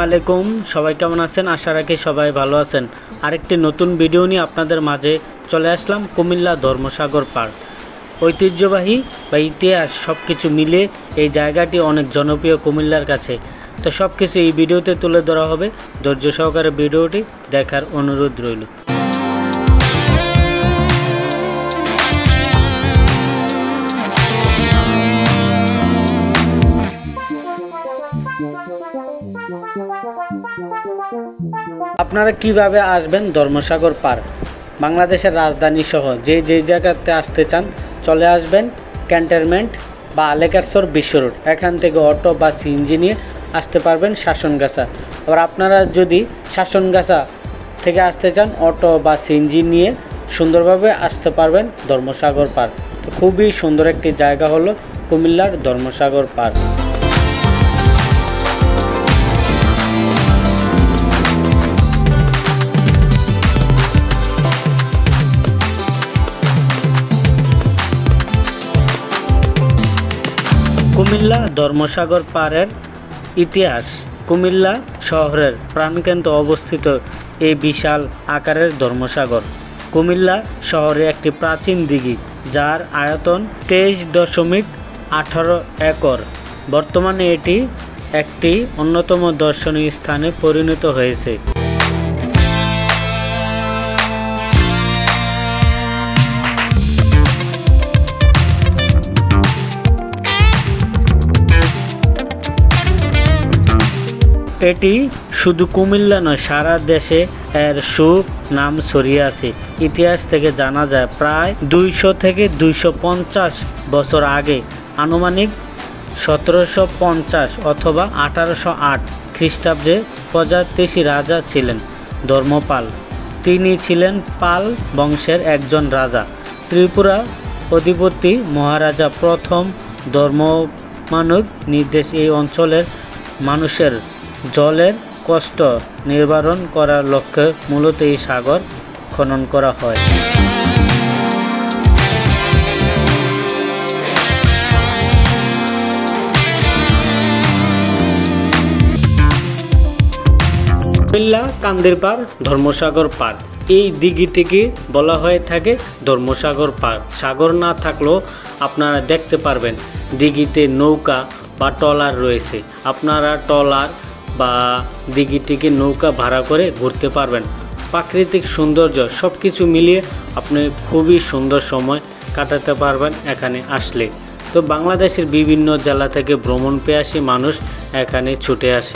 আলাইকুম, সবাই কেমন আছেন? আশা রাখি সবাই ভালো আছেন। আরেকটি নতুন ভিডিও নিয়ে আপনাদের মাঝে চলে আসলাম। কুমিল্লা ধর্মসাগর পার্ক ঐতিহ্যবাহী বা ইতিহাস সব কিছু মিলে এই জায়গাটি অনেক জনপ্রিয় কুমিল্লার কাছে। তো সব কিছু এই ভিডিওতে তুলে ধরা হবে। ধৈর্য সহকারে ভিডিওটি দেখার অনুরোধ রইল। আপনারা কিভাবে আসবেন ধর্মসাগর পার্ক? বাংলাদেশের রাজধানী সহ যে জায়গাতে আসতে চান চলে আসবেন ক্যান্টনমেন্ট বা আলেকারসর বিশ্ব রোড। এখান থেকে অটো বা সিএনজি নিয়ে আসতে পারবেন শাসনগাছা। আবার আপনারা যদি শাসনগাছা থেকে আসতে চান অটো বা সিএনজি নিয়ে সুন্দরভাবে আসতে পারবেন ধর্মসাগর পার্ক। তো খুবই সুন্দর একটি জায়গা হলো কুমিল্লার ধর্মসাগর পার্ক। কুমিল্লা ধর্মসাগর পাড়ের ইতিহাস। কুমিল্লা শহরের প্রাণকেন্দ্রে অবস্থিত এই বিশাল আকারের ধর্মসাগর কুমিল্লা শহরে একটি প্রাচীন দিঘি, যার আয়তন 23.18 একর। বর্তমানে এটি একটি অন্যতম দর্শনীয় স্থানে পরিণত হয়েছে। এটি শুধু কুমিল্লা নয়, সারা দেশে এর সুনাম ছড়িয়ে আছে। ইতিহাস থেকে জানা যায় প্রায় 200 থেকে 250 বছর আগে, আনুমানিক 1750 অথবা 1808 খ্রিস্টাব্দে প্রজাতিশী রাজা ছিলেন ধর্মপাল। তিনি ছিলেন পাল বংশের একজন রাজা। ত্রিপুরা অধিপতি মহারাজা প্রথম ধর্মমানব নির্দেশ এই অঞ্চলের মানুষের জলের কষ্ট নিবারণ করার লক্ষ্যে মূলত এই সাগর খনন করা হয়। কুমিল্লা কান্দিরপাড় ধর্মসাগর পার্ক। এই দিঘিটিকে বলা হয়ে থাকে ধর্মসাগর পার্ক। সাগর না থাকলেও আপনারা দেখতে পারবেন দিঘিতে নৌকা বা ট্রলার রয়েছে। আপনারা ট্রলার বা দিঘিটিকে নৌকা ভাড়া করে ঘুরতে পারবেন। প্রাকৃতিক সৌন্দর্য সব কিছু মিলিয়ে আপনি খুবই সুন্দর সময় কাটাতে পারবেন এখানে আসলে। তো বাংলাদেশের বিভিন্ন জেলা থেকে ভ্রমণ পেয়াসী মানুষ এখানে ছুটে আসে।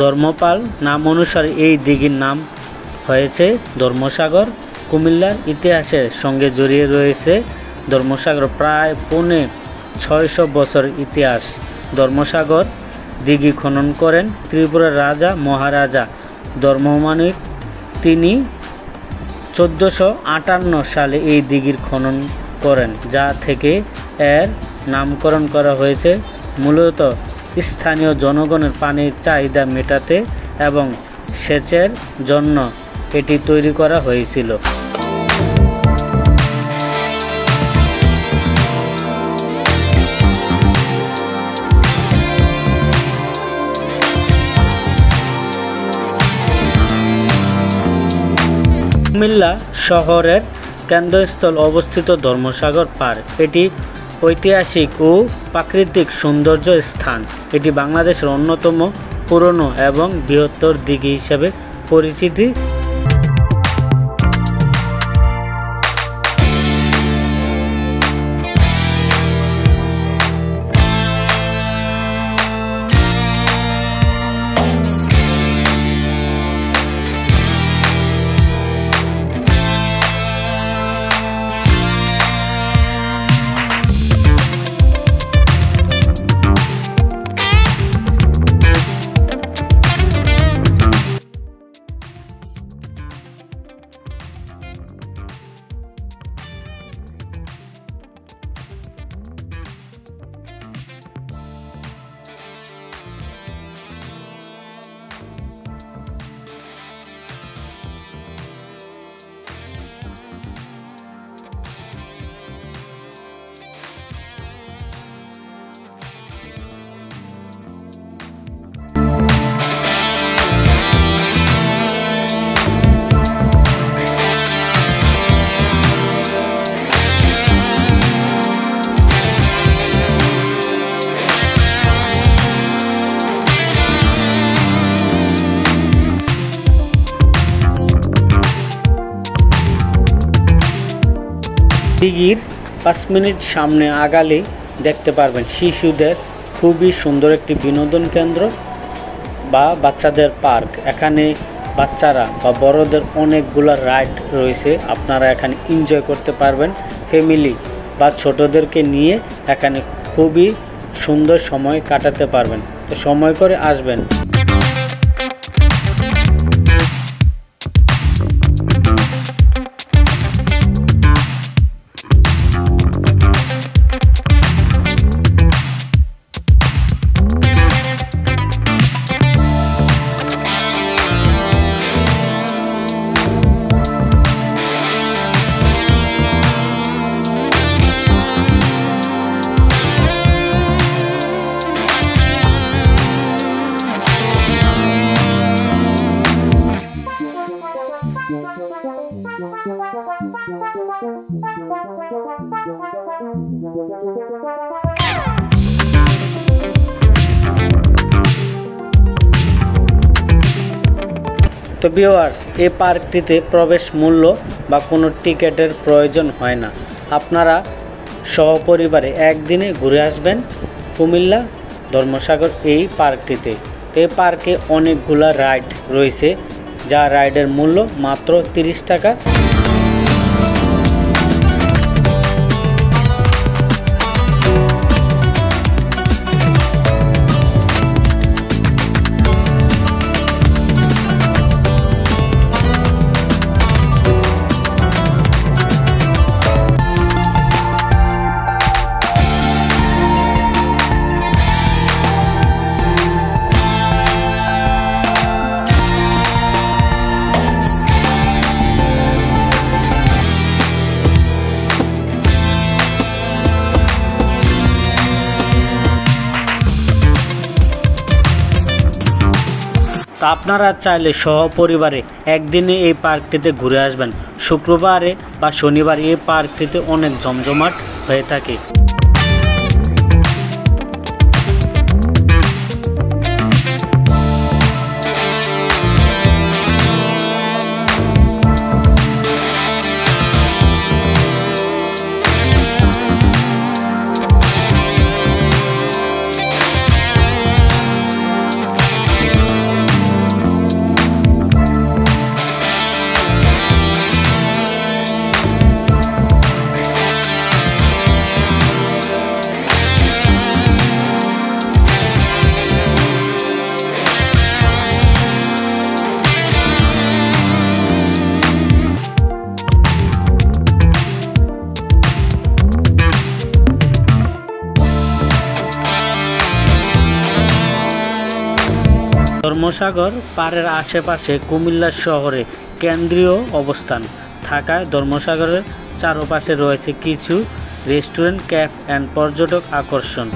ধর্মপাল নাম অনুসারে এই দিঘির নাম হয়েছে ধর্মসাগর। কুমিল্লার ইতিহাসের সঙ্গে জড়িয়ে রয়েছে ধর্মসাগর প্রায় 650 বছর ইতিহাস। ধর্মসাগর দিঘি খনন করেন ত্রিপুরার রাজা মহারাজা ধর্মমানিক। তিনি 1458 সালে এই দিঘির খনন করেন, যা থেকে এর নামকরণ করা হয়েছে। মূলত স্থানীয় জনগণের পানির চাহিদা মেটাতে এবং সেচের জন্য এটি তৈরি করা হয়েছিল। কুমিল্লা শহরের কেন্দ্রস্থল অবস্থিত ধর্মসাগর পার্ক। এটি ঐতিহাসিক ও প্রাকৃতিক সৌন্দর্য স্থান। এটি বাংলাদেশের অন্যতম পুরনো এবং বৃহত্তর দিঘি হিসেবে পরিচিতি। দিঘির 5 মিনিট সামনে আগালে দেখতে পারবেন শিশুদের খুবই সুন্দর একটি বিনোদন কেন্দ্র বা বাচ্চাদের পার্ক। এখানে বাচ্চারা বা বড়দের অনেকগুলো রাইড রয়েছে, আপনারা এখানে এনজয় করতে পারবেন। ফ্যামিলি বা ছোটদেরকে নিয়ে এখানে খুবই সুন্দর সময় কাটাতে পারবেন, তো সময় করে আসবেন। তো ভিউয়ার্স, এই পার্কটিতে প্রবেশ মূল্য বা কোনো টিকিটের প্রয়োজন হয় না। আপনারা সহপরিবারে একদিনে ঘুরে আসবেন কুমিল্লা ধর্মসাগর এই পার্কটিতে। এই পার্কে অনেকগুলা রাইড রয়েছে, যা রাইডের মূল্য মাত্র 30 টাকা। তো আপনারা চাইলে সহপরিবারে একদিনে এই পার্কটিতে ঘুরে আসবেন। শুক্রবারে বা শনিবার এই পার্কটিতে অনেক জমজমাট হয়ে থাকে। ধর্মসাগর পাড়ের আশেপাশে কুমিল্লা শহরে কেন্দ্রীয় অবস্থান থাকায় ধর্মসাগরের চারপাশে রয়েছে কিছু রেস্টুরেন্ট, ক্যাফে অ্যান্ড পর্যটক আকর্ষণ।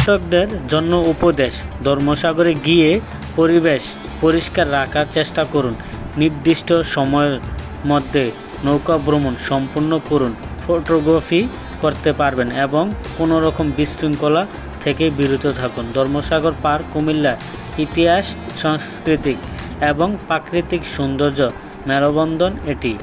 পর্যটকদের জন্য উপদেশ: ধর্মসাগরে গিয়ে পরিবেশ পরিষ্কার রাখার চেষ্টা করুন। নির্দিষ্ট সময়ের মধ্যে নৌকা ভ্রমণ সম্পূর্ণ করুন। ফটোগ্রাফি করতে পারবেন এবং কোনো রকম বিশৃঙ্খলা থেকে বিরত থাকুন। ধর্মসাগর পার্ক কুমিল্লার ইতিহাস, সাংস্কৃতিক এবং প্রাকৃতিক সৌন্দর্য মেলবন্ধন এটি।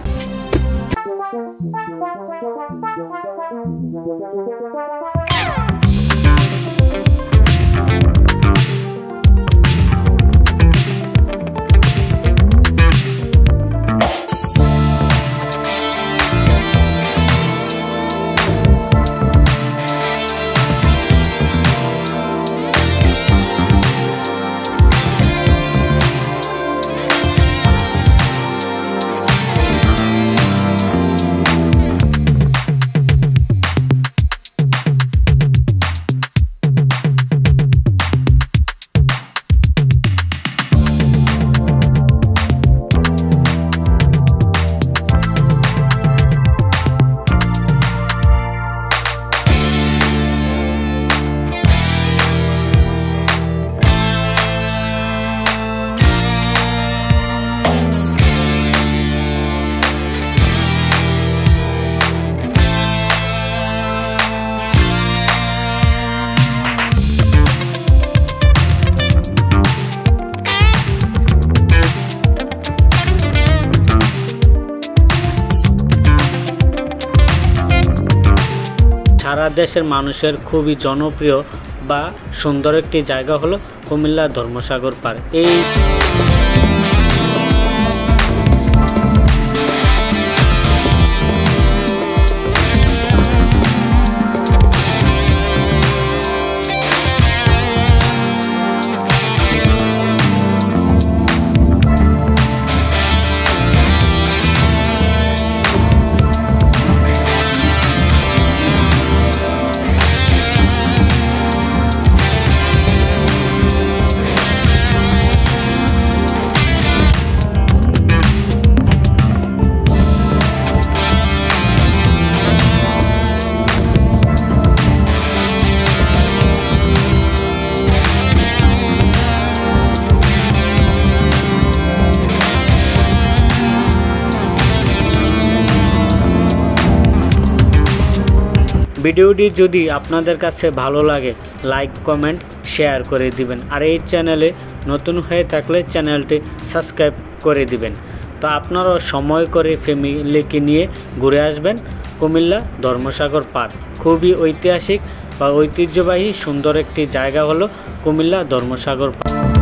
সারা দেশের মানুষের খুবই জনপ্রিয় বা সুন্দর একটি জায়গা হলো কুমিল্লা ধর্মসাগর পার্ক। এই ভিডিওটি যদি আপনাদের কাছে ভালো লাগে লাইক কমেন্ট শেয়ার করে দিবেন, আর এই চ্যানেলে নতুন হয়ে থাকলে চ্যানেলটি সাবস্ক্রাইব করে দিবেন। তো আপনারাও সময় করে ফ্যামিলিকে নিয়ে ঘুরে আসবেন কুমিল্লা ধর্মসাগর পার্ক। খুবই ঐতিহাসিক বা ঐতিহ্যবাহী সুন্দর একটি জায়গা হলো কুমিল্লা ধর্মসাগর পার্ক।